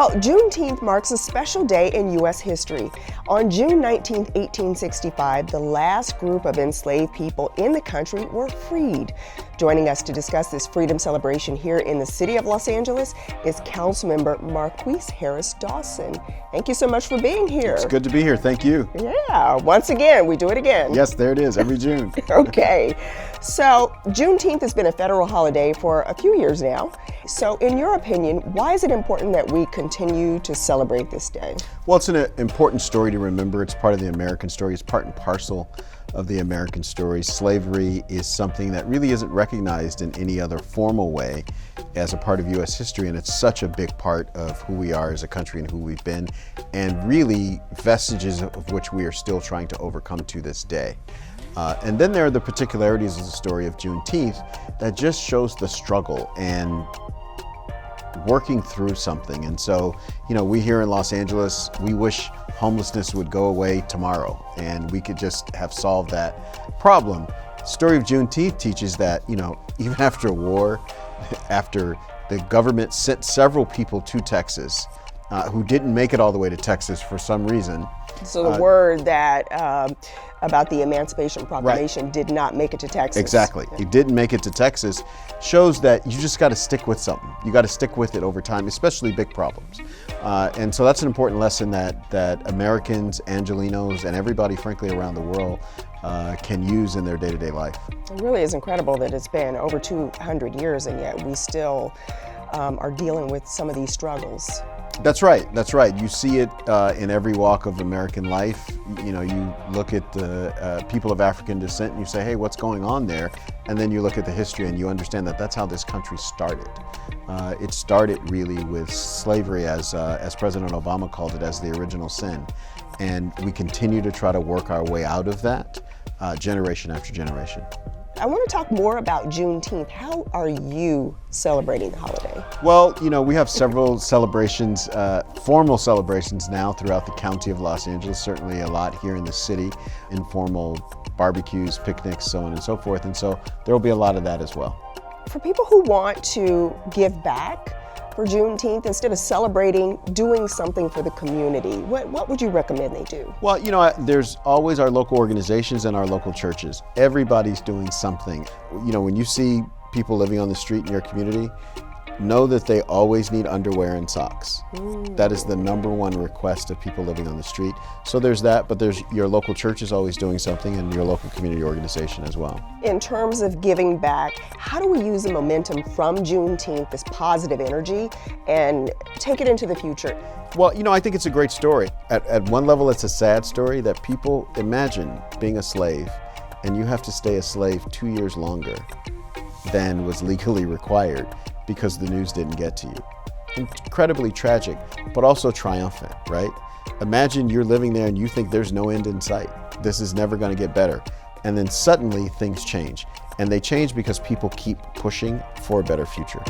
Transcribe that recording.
Well, Juneteenth marks a special day in U.S. history. On June 19, 1865, the last group of enslaved people in the country were freed. Joining us to discuss this freedom celebration here in the city of Los Angeles is Councilmember Marqueece Harris-Dawson. Thank you so much for being here. It's good to be here. Thank you. Yeah, once again, we do it again. Yes, there it is, every June. Okay, so Juneteenth has been a federal holiday for a few years now. So in your opinion, why is it important that we continue to celebrate this day? Well, it's an important story to remember. It's part of the American story. It's part and parcel of the American story. Slavery is something that really isn't recognized in any other formal way as a part of U.S. history, and it's such a big part of who we are as a country and who we've been, and really vestiges of which we are still trying to overcome to this day. And then there are the particularities of the story of Juneteenth that just shows the struggle and working through something. And so, you know, we here in Los Angeles, we wish homelessness would go away tomorrow and we could just have solved that problem. The story of Juneteenth teaches that, you know, even after a war, after the government sent several people to Texas who didn't make it all the way to Texas for some reason. So the word that about the Emancipation Proclamation did not make it to Texas. Exactly. It didn't make it to Texas. Shows that you just got to stick with something. You got to stick with it over time, especially big problems. And so that's an important lesson that Americans, Angelenos, and everybody, frankly, around the world can use in their day-to-day life. It really is incredible that it's been over 200 years and yet we still are dealing with some of these struggles. That's right. That's right. You see it in every walk of American life. You know, you look at the people of African descent and you say, hey, what's going on there? And then you look at the history and you understand that that's how this country started. It started really with slavery, as President Obama called it, as the original sin. And we continue to try to work our way out of that generation after generation. I want to talk more about Juneteenth. How are you celebrating the holiday? Well, you know, we have several celebrations, formal celebrations now throughout the county of Los Angeles, certainly a lot here in the city, informal barbecues, picnics, so on and so forth. And so there will be a lot of that as well. For people who want to give back for Juneteenth, instead of celebrating, doing something for the community, what would you recommend they do? Well, you know, there's always our local organizations and our local churches. Everybody's doing something. You know, when you see people living on the street in your community, know that they always need underwear and socks. That is the number one request of people living on the street. So there's that, but there's your local church is always doing something and your local community organization as well. In terms of giving back, how do we use the momentum from Juneteenth, this positive energy, and take it into the future? Well, you know, I think it's a great story. At one level, it's a sad story that people imagine being a slave and you have to stay a slave 2 years longer than was legally required because the news didn't get to you. Incredibly tragic, but also triumphant, right? Imagine you're living there and you think there's no end in sight. This is never going to get better. And then suddenly things change. And they change because people keep pushing for a better future.